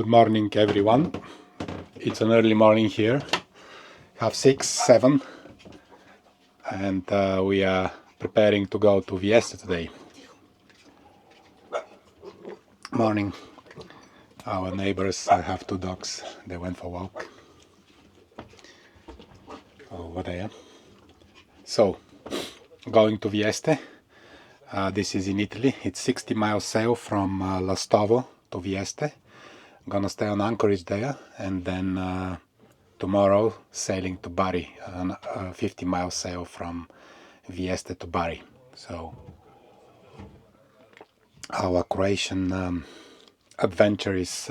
Good morning, everyone. It's an early morning here, 6, 7, and we are preparing to go to Vieste today. Morning. Our neighbors have 2 dogs. They went for a walk over there. So, going to Vieste. This is in Italy. It's 60 miles sail from Lastovo to Vieste. Gonna stay on anchorage there, and then tomorrow sailing to Bari, 50 miles sail from Vieste to Bari. So our Croatian adventure is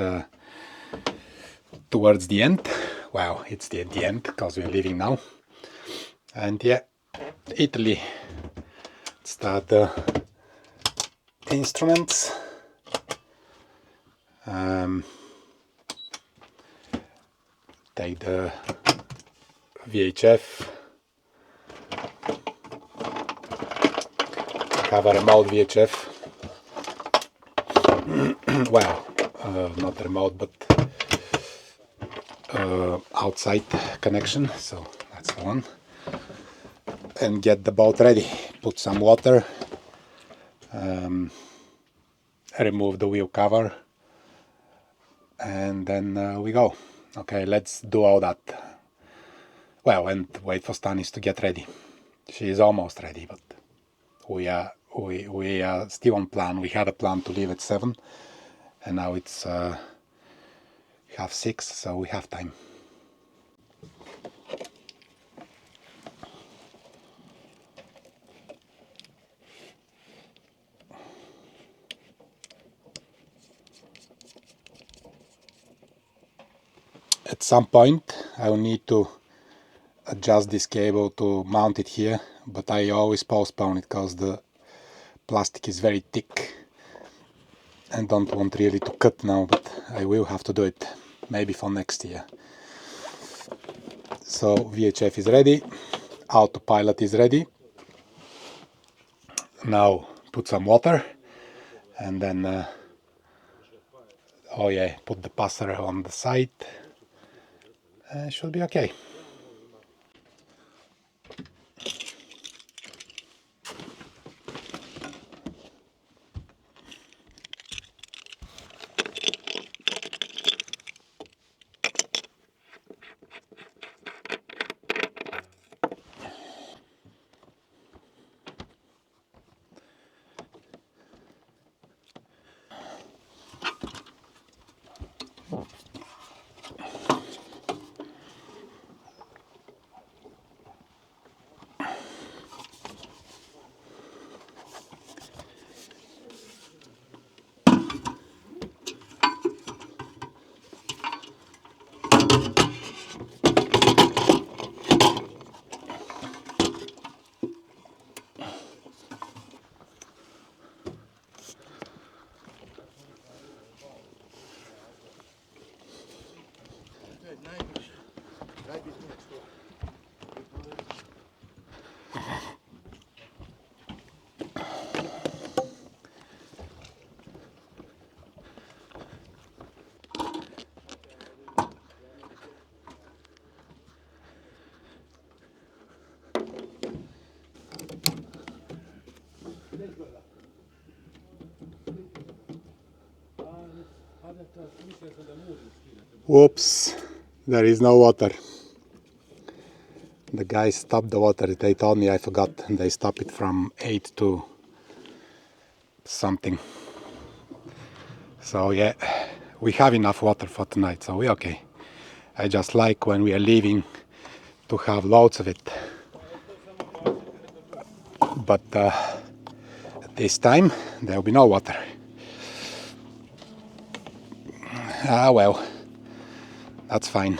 towards the end. Well, it's the end because we're leaving now. And yeah, Italy. Start the instruments. Take the VHF. Have a remote VHF. Well, not remote, but outside connection. So that's the one. And get the boat ready. Put some water. Remove the wheel cover. And then we go. Okay, let's do all that. Well, and wait for Stanis to get ready. She is almost ready, but we are still on plan. We had a plan to leave at 7, and now it's 6:30, so we have time. At some point I will need to adjust this cable to mount it here, but I always postpone it because the plastic is very thick and don't want really to cut now, but I will have to do it maybe for next year. So VHF is ready, autopilot is ready. Now put some water and then oh yeah, put the passer on the side. Should be okay. Whoops, there is no water. The guys stopped the water. They told me I forgot. They stopped it from 8 to something. So yeah, we have enough water for tonight, so we're okay. I just like when we are leaving to have loads of it. But this time there will be no water. Ah well, that's fine.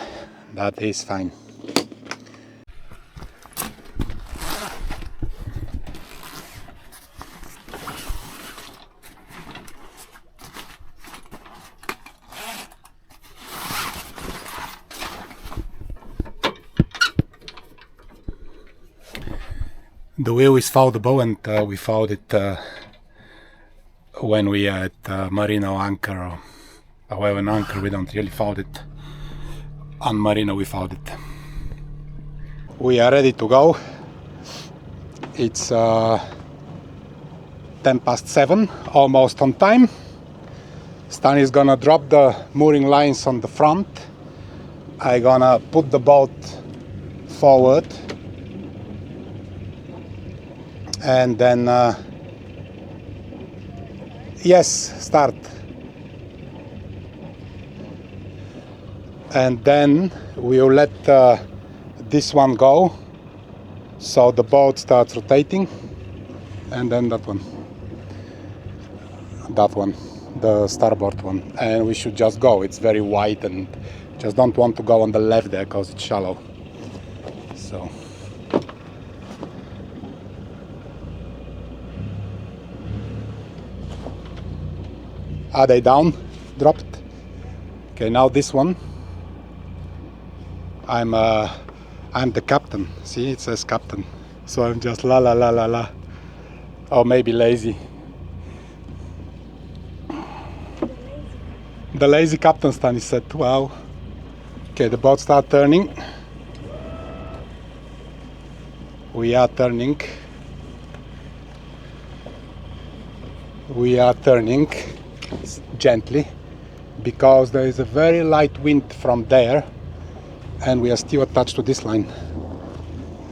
That is fine. The wheel is foldable, and we fold it when we are at marina or anchor or However, on anchor we don't really found it. On marina we found it. We are ready to go. It's 7:10, almost on time. Stan is gonna drop the mooring lines on the front. I'm gonna put the boat forward, and then yes, start. And then we'll let this one go, so the boat starts rotating, and then that one, the starboard one, and we should just go. It's very wide and just don't want to go on the left there because it's shallow. So are they down? Dropped. Okay, now this one. I'm the captain. See, it says captain. So I'm just la la la la la. Or maybe lazy. The lazy captain, Stanis said. Wow. Okay, the boat start turning. We are turning. We are turning gently because there is a very light wind from there, and we are still attached to this line.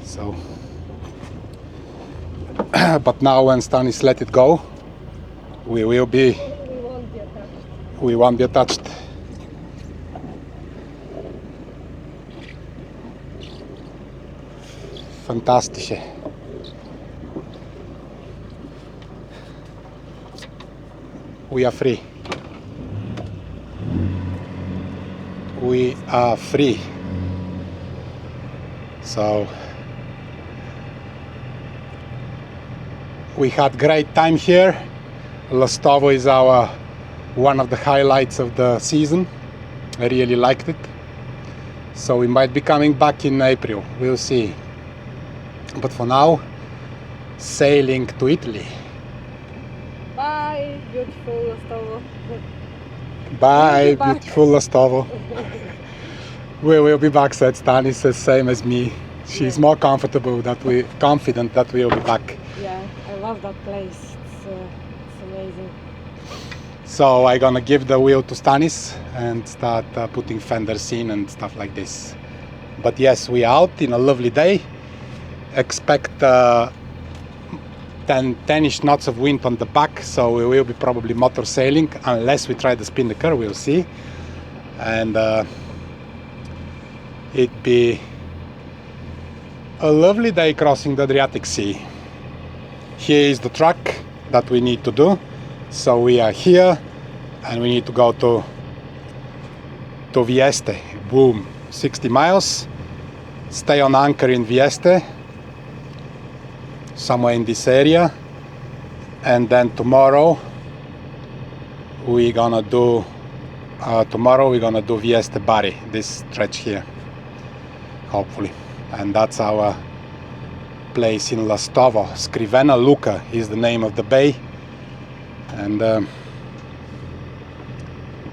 So, but now when Stanis let it go, we will be. We won't be attached. Fantastische. We are free. We are free. So we had great time here. Lastovo is our one of the highlights of the season. I really liked it. So we might be coming back in April. We'll see. But for now, sailing to Italy. Bye, beautiful Lastovo. Bye, beautiful Lastovo. We will be back, said Stanis, the same as me. She's more confident that we will be back. Yeah, I love that place. It's amazing. So I'm gonna give the wheel to Stanis and start putting fenders in and stuff like this. But yes, we are out in a lovely day. Expect 10-ish knots of wind on the back, so we will be probably motor sailing unless we try the spinnaker. We'll see. And it'd be a lovely day crossing the Adriatic Sea. Here is the track that we need to do. So we are here and we need to go to Vieste. Boom, 60 miles. Stay on anchor in Vieste, somewhere in this area, and then tomorrow we're gonna do Vieste Bari, this stretch here, hopefully. And that's our place in Lastovo. Scrivena Luka is the name of the bay, and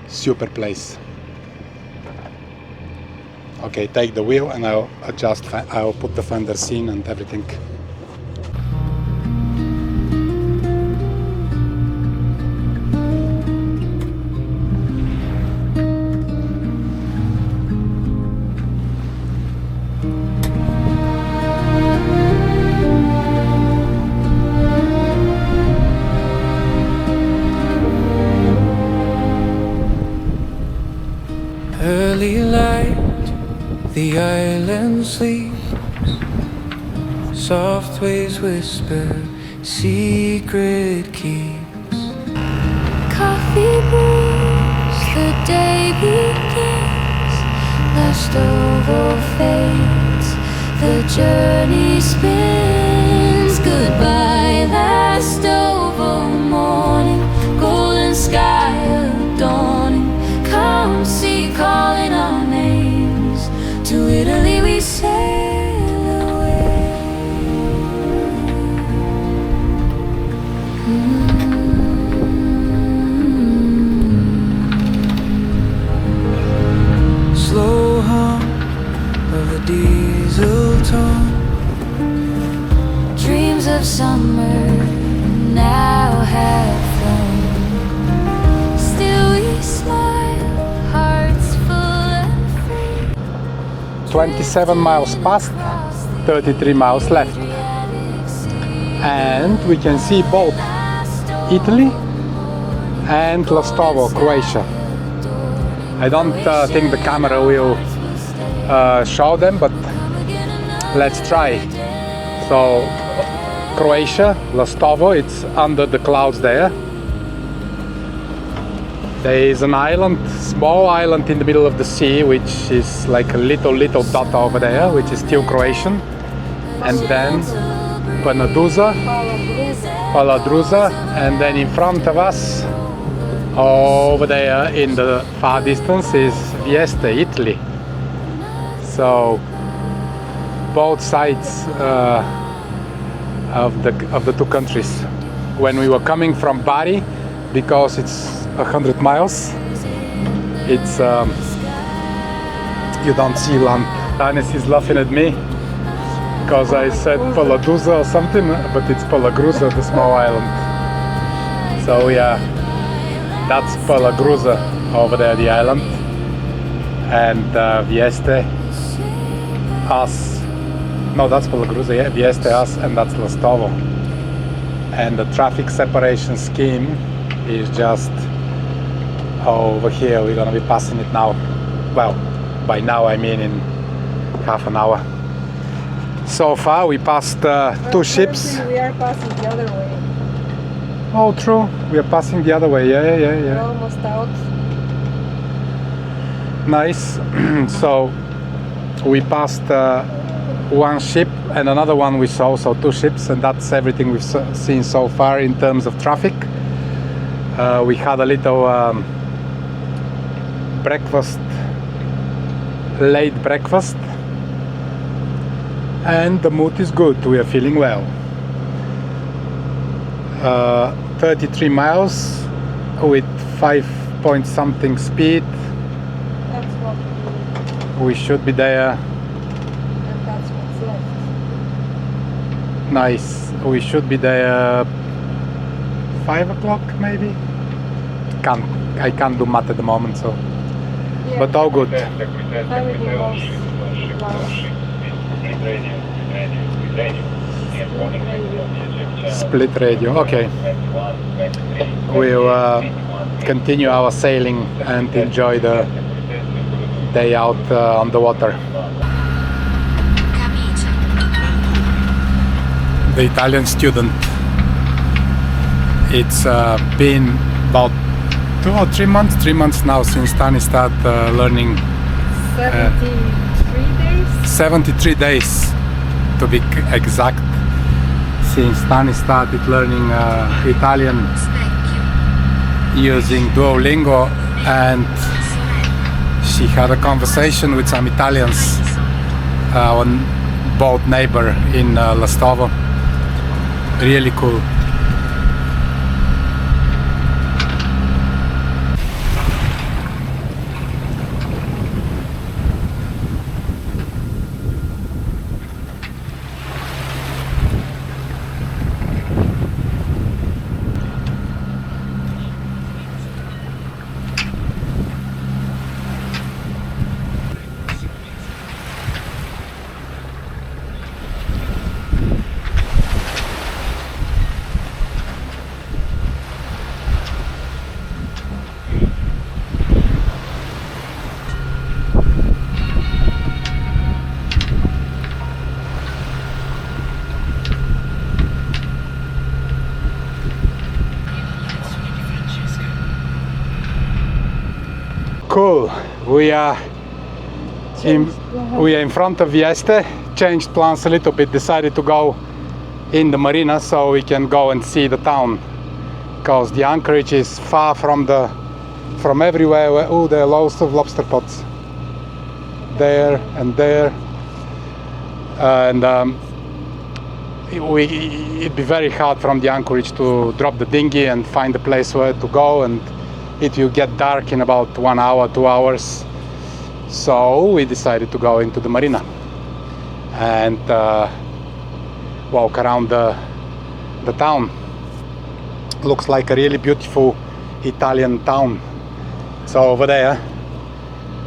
super place. Okay, take the wheel and I'll put the fenders in and everything. Early light, the island sleeps. Soft waves whisper, secret keeps. Coffee brews, the day begins. Lastovo fades, the journey spins. Goodbye, Lastovo morning, golden sky adorning. Come see, calling our names. To Italy we sail away. 27 miles past, 33 miles left. And we can see both Italy and Lastovo, Croatia. I don't think the camera will show them, but let's try. So Croatia, Lastovo, it's under the clouds there. There is an island, small island in the middle of the sea, which is like a little dot over there, which is still Croatian. And then Paladruza, and then in front of us, over there in the far distance, is Vieste, Italy. So both sides of the two countries. When we were coming from Bari, because it's 100 miles, it's you don't see land. Stanis is laughing at me because I said Paladruza or something, but it's Palagruza, the small island. So yeah, that's Palagruza over there, the island, and Vieste, us. No, that's Palagruza, yeah, Vieste, us, and that's Lastovo. And the traffic separation scheme is just over here. We're gonna be passing it now. Well, by now I mean in half an hour. So far we passed two ships. We are passing the other way. Oh, true. We are passing the other way. Yeah. We're almost out. Nice. So we passed one ship and another one we saw, so two ships, and that's everything we've seen so far in terms of traffic. We had a little breakfast, late breakfast, and the mood is good. We are feeling well. 33 miles with 5-point-something speed. That's what We should be there. and that's what's left. Nice. We should be there 5 o'clock maybe. I can't do math at the moment, so. Yeah. But all good. Everything goes lunch. Split radio. Okay. We'll continue our sailing and enjoy the day out on the water. The Italian student. It's been about 2 or 3 months. 3 months now since Stanis started learning. 73 days? 73 days to be exact, since Stanis started learning Italian using Duolingo, and she had a conversation with some Italians, our boat neighbor in Lastovo. Really cool. Cool. We are in front of Vieste. Changed plans a little bit. Decided to go in the marina so we can go and see the town, because the anchorage is far from everywhere. Oh, there are loads of lobster pots there and there, and it'd be very hard from the anchorage to drop the dinghy and find a place where to go, and it will get dark in about 1 hour, 2 hours. So we decided to go into the marina and walk around the town. Looks like a really beautiful Italian town. So over there.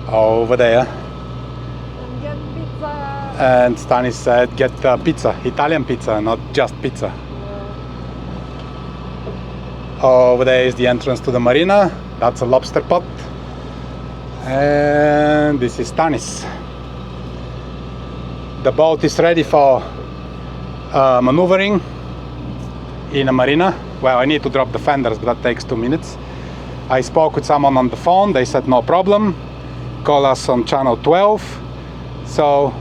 And get And Stanis said get pizza, Italian pizza, not just pizza. Over there is the entrance to the marina. That's a lobster pot. And this is Stanis. The boat is ready for maneuvering in a marina. Well, I need to drop the fenders, but that takes 2 minutes. I spoke with someone on the phone. They said no problem. Call us on channel 12. So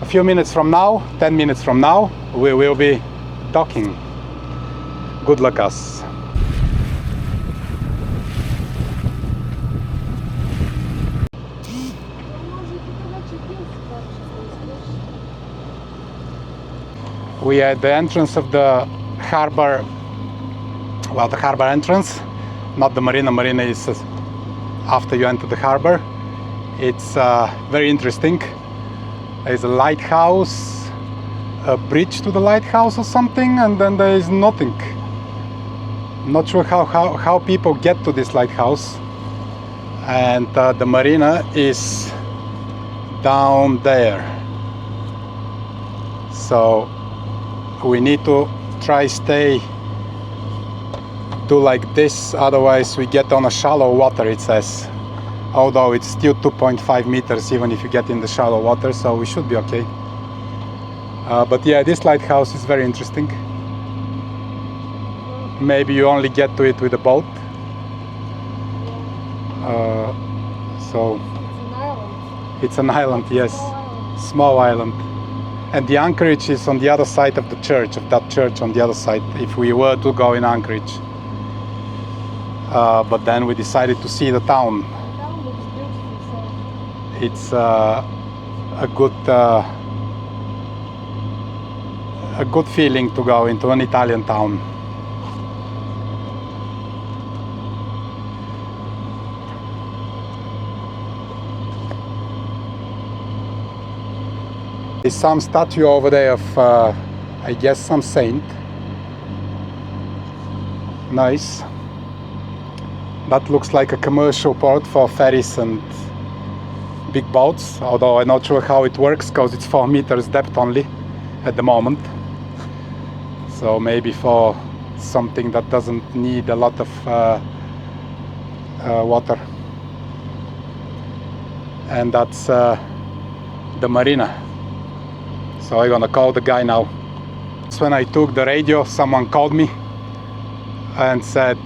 a few minutes from now, 10 minutes from now, we will be docking. Good luck us. We are at the entrance of the harbor, well, the harbor entrance, not the marina. Marina is after you enter the harbor. It's very interesting. There's a lighthouse, a bridge to the lighthouse or something, and then there is nothing. Not sure how people get to this lighthouse. And the marina is down there. So we need to try do like this, otherwise we get on a shallow water, it says. Although it's still 2.5 meters even if you get in the shallow water, so we should be okay. But yeah, this lighthouse is very interesting. Maybe you only get to it with a boat. So it's an island, yes, small island. And the anchorage is on the other side of the church, of that church on the other side, if we were to go in anchorage. But then we decided to see the town. It's a good feeling to go into an Italian town. There's some statue over there of, I guess, some saint. Nice. That looks like a commercial port for ferries and big boats, although I'm not sure how it works because it's 4 meters depth only at the moment. So maybe for something that doesn't need a lot of water. And that's the marina. So I'm gonna call the guy now. That's when I took the radio, someone called me and said,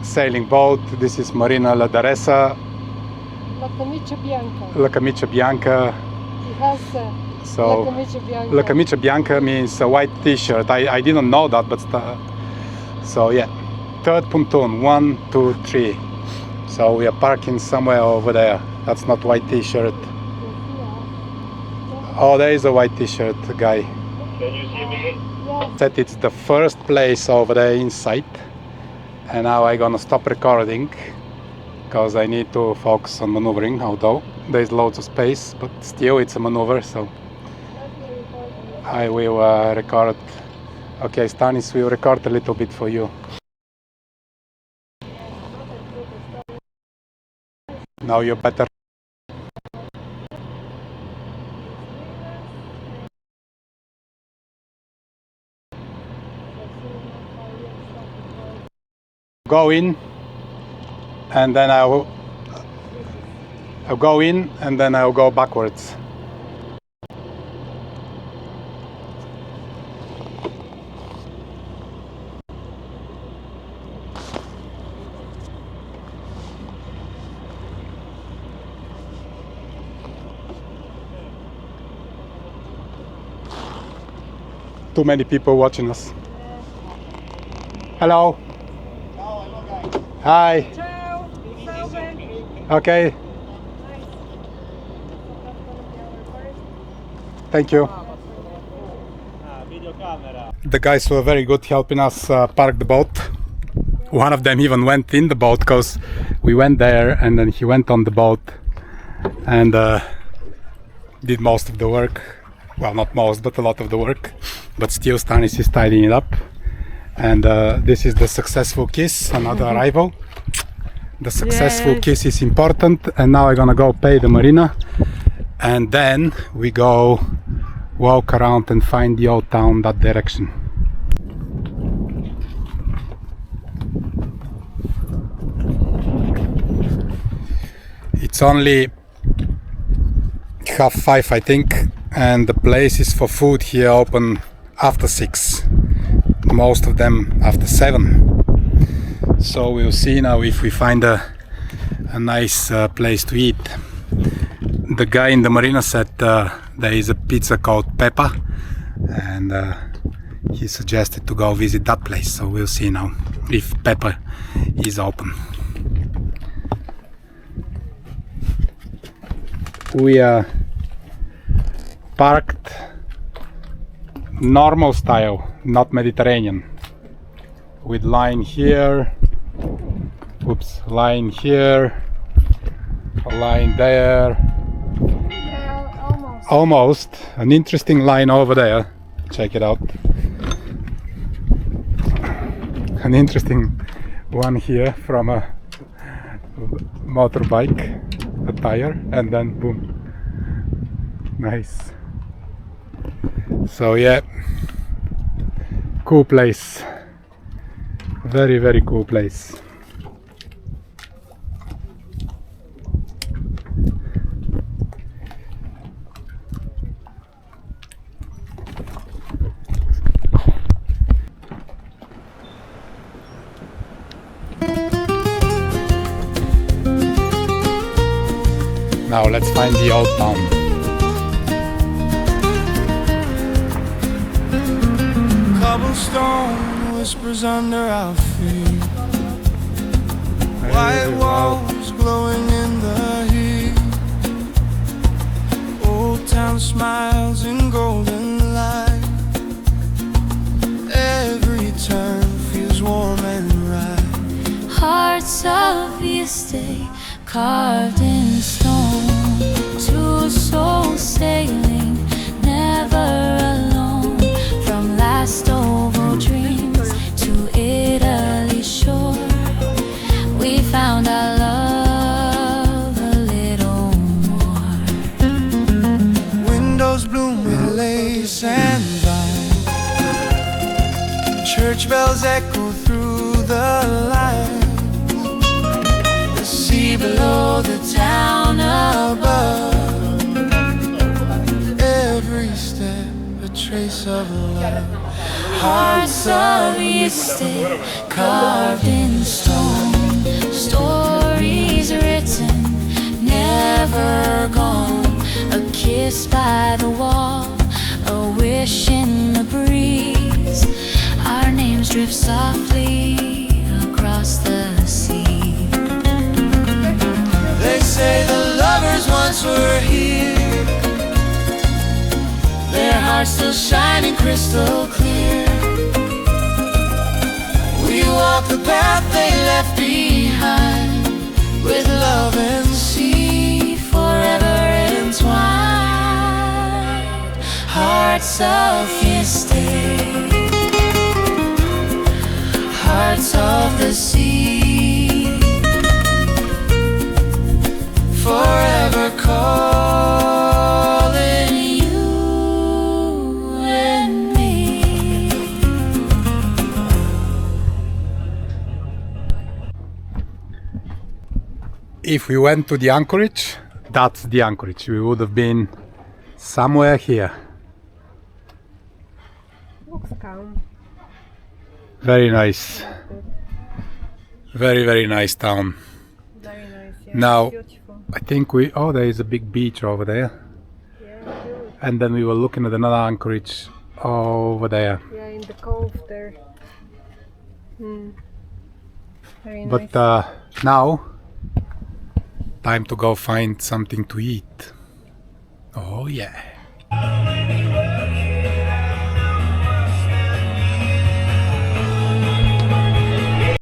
sailing boat, this is Marina La Daresa. La camicia bianca. La camicia bianca. It has So la camicia bianca. La camicia bianca means a white t-shirt. I didn't know that, but so yeah. Third pontoon, 1, 2, 3. So we are parking somewhere over there. That's not white t-shirt. Oh, there is a white t-shirt guy. Can you see me? Said it's the first place over there in sight. And now I'm gonna stop recording because I need to focus on maneuvering, although there's loads of space, but still it's a maneuver, so I will record. Okay, Stanis will record a little bit for you. Now you're better. Go in, and then I'll go in, and then I'll go backwards. Too many people watching us. Hello. Hi. Ciao. Okay. Thank you. The guys were very good helping us park the boat. One of them even went in the boat because we went there and then he went on the boat and did most of the work. Well, not most, but a lot of the work. But still Stanis is tidying it up. And this is the successful kiss, another arrival. The successful kiss is important. And now I'm gonna go pay the marina. and then we go walk around and find the old town that direction. It's only 5:30 I think, and the places for food here open after 6, most of them after 7. So we'll see now if we find a nice place to eat. The guy in the marina said there is a pizza called Peppa, and he suggested to go visit that place, so we'll see now if Peppa is open. We are parked normal style, not Mediterranean, with line here, line here, a line there, almost an interesting line over there. Check it out. An interesting one here from a motorbike, a tire, and then boom. Nice. So yeah, cool place. Very, very cool place. Now let's find the old town. Cobblestone whispers under our feet. White walls glowing in the heat. Old town smiles in golden light. Every turn feels warm and right. Hearts of Vieste, carved in stone. Two souls sailing, never alone. From Lastovo dreams to Italy's shore, we found our love a little more. Windows bloom with lace and vine. Church bells echo through the lines. The sea below, the town above. Every step a trace of love. Hearts of Vieste, carved in stone. Stories written, never gone. A kiss by the wall, a wish in the breeze. Our names drift softly across the sea. They say the lovers once were here. Their hearts still shining crystal clear. We walk the path they left behind, with love and sea forever entwined. Hearts of Vieste, hearts of the sea, forever calling you and me. If we went to the anchorage, that's the anchorage. We would have been somewhere here. Looks calm. Very nice. Very, very nice town. Very nice. Yeah. Now, Beautiful. I think there is a big beach over there. Yeah, good. And then we were looking at another anchorage over there. Yeah, in the cove there. Very nice. But now, time to go find something to eat. Oh yeah.